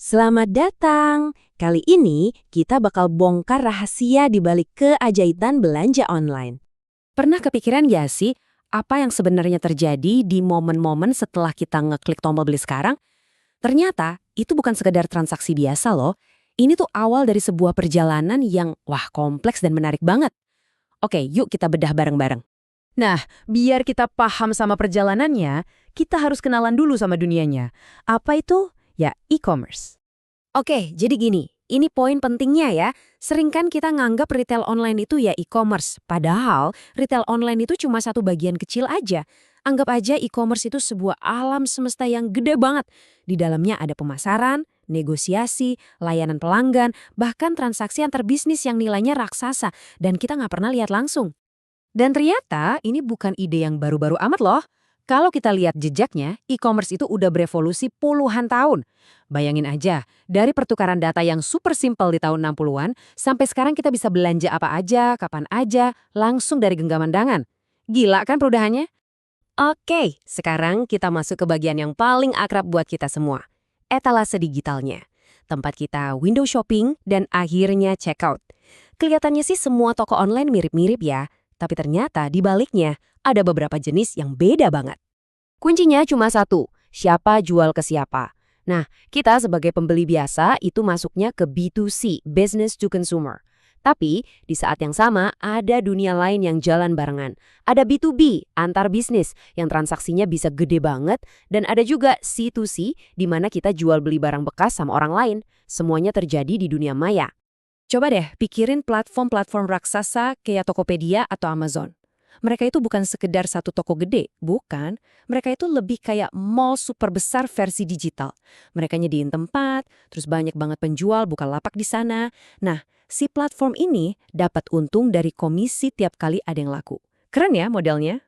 Selamat datang. Kali ini kita bakal bongkar rahasia di balik keajaiban belanja online. Pernah kepikiran gak sih, apa yang sebenarnya terjadi di momen-momen setelah kita ngeklik tombol beli sekarang? Ternyata, itu bukan sekedar transaksi biasa loh. Ini tuh awal dari sebuah perjalanan yang, kompleks dan menarik banget. Oke, yuk kita bedah bareng-bareng. Nah, biar kita paham sama perjalanannya, kita harus kenalan dulu sama dunianya. Apa itu? Ya, e-commerce. Oke, jadi gini, ini poin pentingnya ya. Sering kan kita nganggap retail online itu ya e-commerce, padahal retail online itu cuma satu bagian kecil aja. Anggap aja e-commerce itu sebuah alam semesta yang gede banget. Di dalamnya ada pemasaran, negosiasi, layanan pelanggan, bahkan transaksi antar bisnis yang nilainya raksasa dan kita nggak pernah lihat langsung. Dan ternyata ini bukan ide yang baru-baru amat loh. Kalau kita lihat jejaknya, e-commerce itu udah berevolusi puluhan tahun. Bayangin aja, dari pertukaran data yang super simpel di tahun 60-an, sampai sekarang kita bisa belanja apa aja, kapan aja, langsung dari genggaman tangan. Gila kan perudahannya? Oke, sekarang kita masuk ke bagian yang paling akrab buat kita semua. Etalase digitalnya. Tempat kita window shopping dan akhirnya checkout. Kelihatannya sih semua toko online mirip-mirip ya, tapi ternyata di baliknya ada beberapa jenis yang beda banget. Kuncinya cuma satu, siapa jual ke siapa. Nah, kita sebagai pembeli biasa itu masuknya ke B2C, business to consumer. Tapi di saat yang sama ada dunia lain yang jalan barengan. Ada B2B, antar bisnis, yang transaksinya bisa gede banget. Dan ada juga C2C, di mana kita jual beli barang bekas sama orang lain. Semuanya terjadi di dunia maya. Coba deh pikirin platform-platform raksasa kayak Tokopedia atau Amazon. Mereka itu bukan sekedar satu toko gede, bukan. Mereka itu lebih kayak mall super besar versi digital. Mereka nyediin tempat, terus banyak banget penjual buka lapak di sana. Nah, si platform ini dapat untung dari komisi tiap kali ada yang laku. Keren ya modelnya?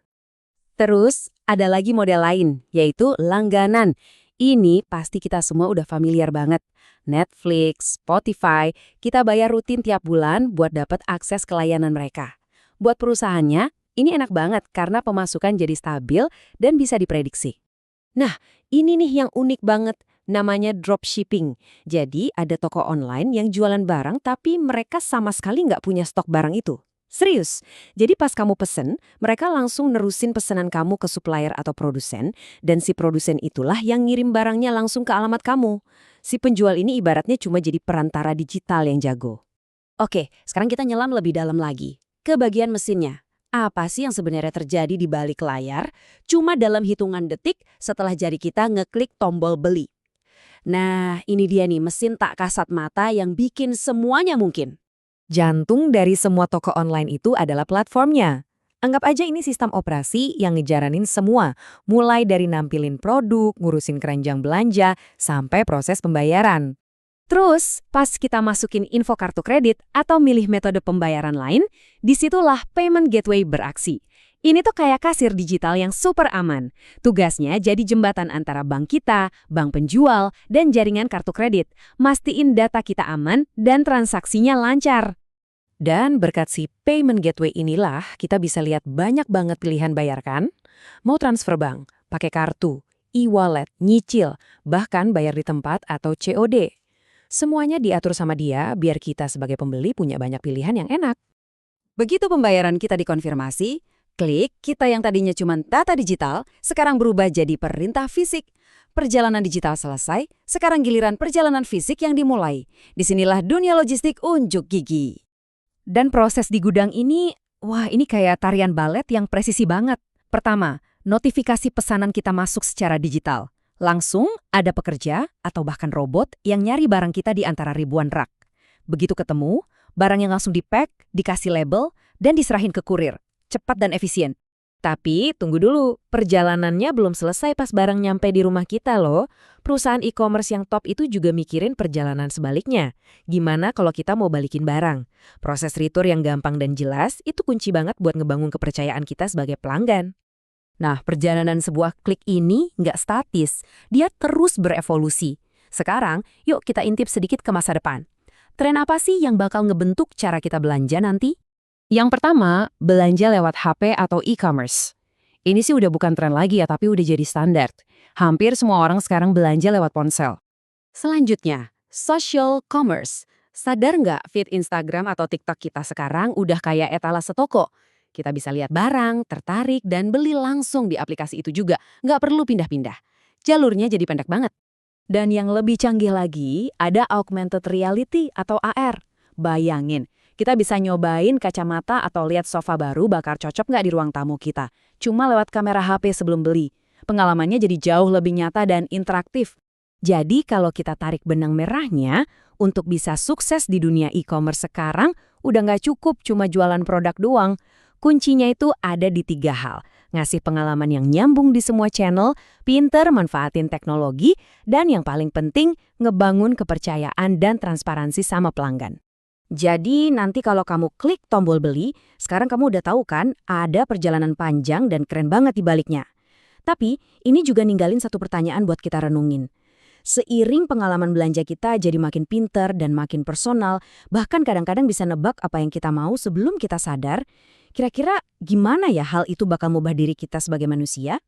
Terus, ada lagi model lain, yaitu langganan. Ini pasti kita semua udah familiar banget. Netflix, Spotify, kita bayar rutin tiap bulan buat dapat akses ke layanan mereka. Buat perusahaannya, ini enak banget karena pemasukan jadi stabil dan bisa diprediksi. Nah, ini nih yang unik banget, namanya dropshipping. Jadi ada toko online yang jualan barang tapi mereka sama sekali nggak punya stok barang itu. Serius, jadi pas kamu pesen, mereka langsung nerusin pesanan kamu ke supplier atau produsen, dan si produsen itulah yang ngirim barangnya langsung ke alamat kamu. Si penjual ini ibaratnya cuma jadi perantara digital yang jago. Oke, sekarang kita nyelam lebih dalam lagi, ke bagian mesinnya. Apa sih yang sebenarnya terjadi di balik layar cuma dalam hitungan detik setelah jari kita ngeklik tombol beli? Nah, ini dia nih mesin tak kasat mata yang bikin semuanya mungkin. Jantung dari semua toko online itu adalah platformnya. Anggap aja ini sistem operasi yang ngejaranin semua, mulai dari nampilin produk, ngurusin keranjang belanja, sampai proses pembayaran. Terus, pas kita masukin info kartu kredit atau milih metode pembayaran lain, disitulah payment gateway beraksi. Ini tuh kayak kasir digital yang super aman. Tugasnya jadi jembatan antara bank kita, bank penjual, dan jaringan kartu kredit. Mastiin data kita aman dan transaksinya lancar. Dan berkat si payment gateway inilah kita bisa lihat banyak banget pilihan bayar kan? Mau transfer bank, pakai kartu, e-wallet, nyicil, bahkan bayar di tempat atau COD. Semuanya diatur sama dia biar kita sebagai pembeli punya banyak pilihan yang enak. Begitu pembayaran kita dikonfirmasi, klik kita yang tadinya cuma data digital, sekarang berubah jadi perintah fisik. Perjalanan digital selesai, sekarang giliran perjalanan fisik yang dimulai. Disinilah dunia logistik unjuk gigi. Dan proses di gudang ini, ini kayak tarian balet yang presisi banget. Pertama, notifikasi pesanan kita masuk secara digital. Langsung ada pekerja atau bahkan robot yang nyari barang kita di antara ribuan rak. Begitu ketemu, barangnya langsung di-pack, dikasih label, dan diserahin ke kurir. Cepat dan efisien. Tapi tunggu dulu, perjalanannya belum selesai pas barang nyampe di rumah kita loh. Perusahaan e-commerce yang top itu juga mikirin perjalanan sebaliknya. Gimana kalau kita mau balikin barang? Proses return yang gampang dan jelas itu kunci banget buat ngebangun kepercayaan kita sebagai pelanggan. Nah, perjalanan sebuah klik ini nggak statis, dia terus berevolusi. Sekarang, yuk kita intip sedikit ke masa depan. Tren apa sih yang bakal ngebentuk cara kita belanja nanti? Yang pertama, belanja lewat HP atau e-commerce. Ini sih udah bukan tren lagi ya, tapi udah jadi standar. Hampir semua orang sekarang belanja lewat ponsel. Selanjutnya, social commerce. Sadar nggak feed Instagram atau TikTok kita sekarang udah kayak etalase toko? Kita bisa lihat barang, tertarik, dan beli langsung di aplikasi itu juga. Nggak perlu pindah-pindah. Jalurnya jadi pendek banget. Dan yang lebih canggih lagi, ada augmented reality atau AR. Bayangin, kita bisa nyobain kacamata atau lihat sofa baru bakal cocok nggak di ruang tamu kita. Cuma lewat kamera HP sebelum beli. Pengalamannya jadi jauh lebih nyata dan interaktif. Jadi kalau kita tarik benang merahnya, untuk bisa sukses di dunia e-commerce sekarang, udah nggak cukup cuma jualan produk doang. Kuncinya itu ada di 3 hal. Ngasih pengalaman yang nyambung di semua channel, pinter manfaatin teknologi, dan yang paling penting, ngebangun kepercayaan dan transparansi sama pelanggan. Jadi nanti kalau kamu klik tombol beli, sekarang kamu udah tahu kan ada perjalanan panjang dan keren banget di baliknya. Tapi ini juga ninggalin satu pertanyaan buat kita renungin. Seiring pengalaman belanja kita jadi makin pinter dan makin personal, bahkan kadang-kadang bisa nebak apa yang kita mau sebelum kita sadar, kira-kira gimana ya hal itu bakal mengubah diri kita sebagai manusia?